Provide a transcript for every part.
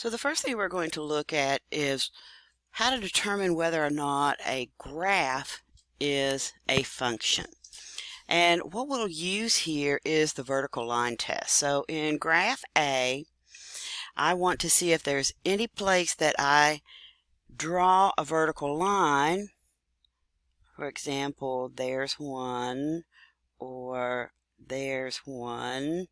So the first thing we're going to look at is how to determine whether or not a graph is a function. And what we'll use here is the vertical line test. So in graph A, I want to see if there's any place that I draw a vertical line. For example, there's one, or there's one,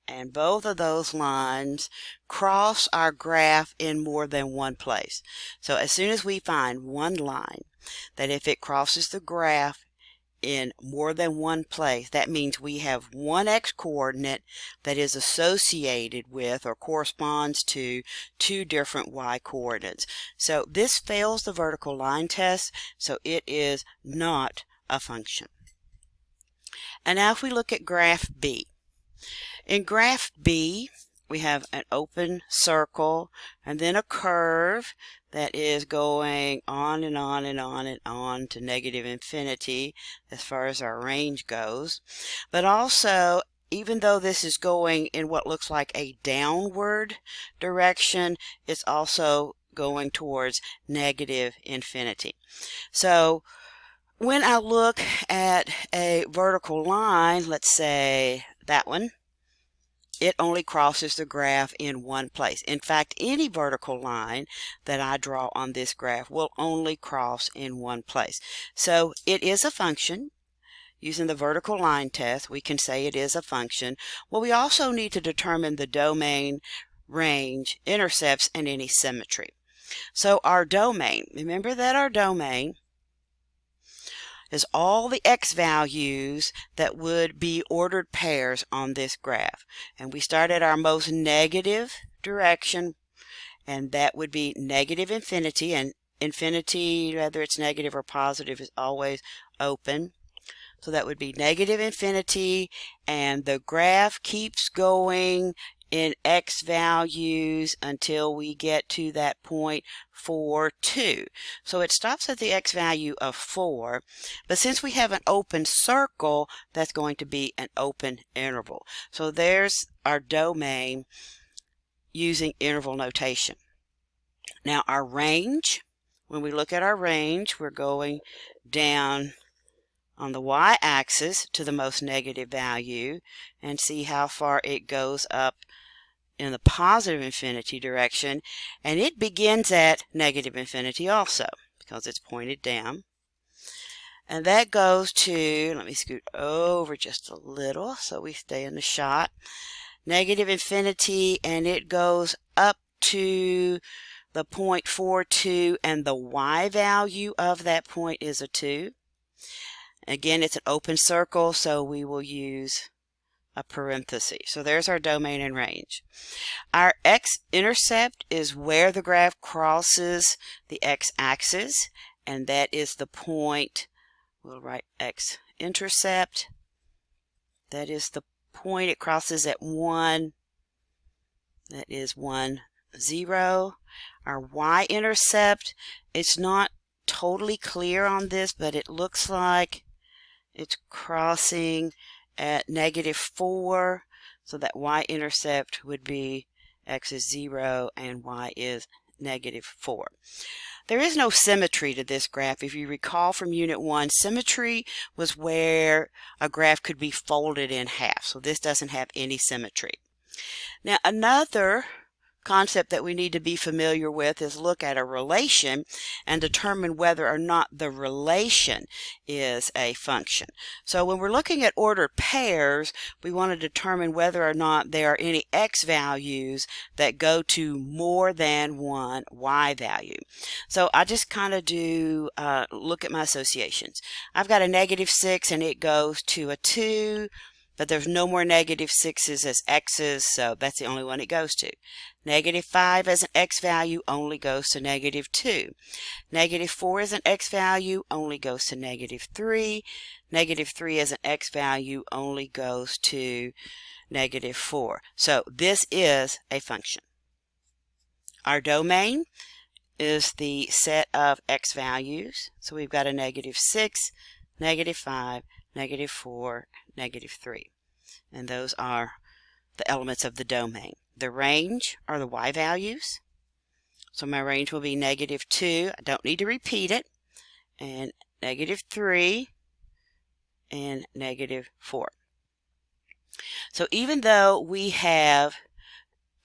and both of those lines cross our graph in more than one place. So as soon as we find one line that if it crosses the graph in more than one place, that means we have one x-coordinate that is associated with or corresponds to two different y-coordinates. So this fails the vertical line test, so it is not a function. And now if we look at graph B. In graph B, we have an open circle and then a curve that is going on and on and on and on to negative infinity as far as our range goes. But also, even though this is going in what looks like a downward direction, it's also going towards negative infinity. So when I look at a vertical line, let's say that one, it only crosses the graph in one place. In fact, any vertical line that I draw on this graph will only cross in one place. So it is a function. Using the vertical line test, we can say it is a function. Well, we also need to determine the domain, range, intercepts, and any symmetry. So our domain, remember that our domain is all the x values that would be ordered pairs on this graph. And we start at our most negative direction, and that would be negative infinity, and infinity, whether it's negative or positive, is always open. So that would be negative infinity, and the graph keeps going in x values until we get to that point 4, 2. So it stops at the x value of 4, but since we have an open circle, that's going to be an open interval. So there's our domain using interval notation. Now our range, when we look at our range, we're going down on the y-axis to the most negative value and see how far it goes up in the positive infinity direction, and it begins at negative infinity also because it's pointed down, and that goes to, let me scoot over just a little so we stay in the shot, negative infinity, and it goes up to the point 0.42, and the y value of that point is a 2. Again, it's an open circle, so we will use a parenthesis. So there's our domain and range. Our x-intercept is where the graph crosses the x-axis, and that is the point, we'll write x-intercept, that is the point it crosses at 1, that is 1, 0. Our y-intercept, it's not totally clear on this, but it looks like it's crossing at negative 4, so that y-intercept would be x is 0 and y is negative 4. There is no symmetry to this graph. If you recall from Unit 1, symmetry was where a graph could be folded in half, so this doesn't have any symmetry. Now another concept that we need to be familiar with is look at a relation and determine whether or not the relation is a function. So when we're looking at ordered pairs, we want to determine whether or not there are any x values that go to more than one y value. So I just kind of do look at my associations. I've got a negative 6 and it goes to a 2, but there's no more negative 6's as x's, so that's the only one it goes to. Negative 5 as an x value only goes to negative 2. Negative 4 as an x value only goes to negative 3. Negative 3 as an x value only goes to negative 4. So this is a function. Our domain is the set of x values. So we've got a negative 6, negative 5, negative 4, negative 3. And those are the elements of the domain. The range are the y values. So my range will be -2. I don't need to repeat it. And -3 and -4. So even though we have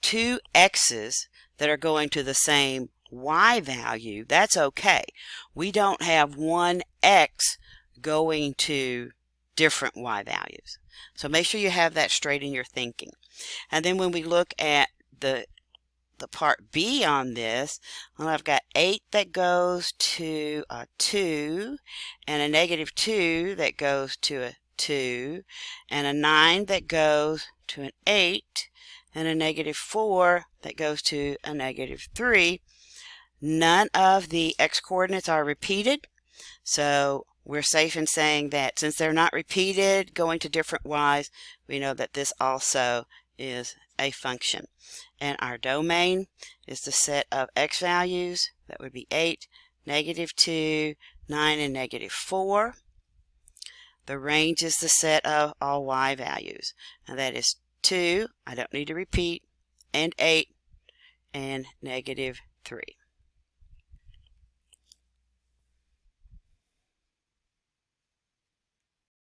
two x's that are going to the same y value, that's okay. We don't have one x going to different y values. So make sure you have that straight in your thinking. And then when we look at the part B on this, well, I've got 8 that goes to a 2, and a -2 that goes to a 2, and a 9 that goes to an 8, and a -4 that goes to a -3. None of the x coordinates are repeated, so we're safe in saying that since they're not repeated going to different y's, we know that this also is a function. And our domain is the set of x values. That would be 8, -2, 9, and -4. The range is the set of all y values, and that is 2, I don't need to repeat, and 8, and -3.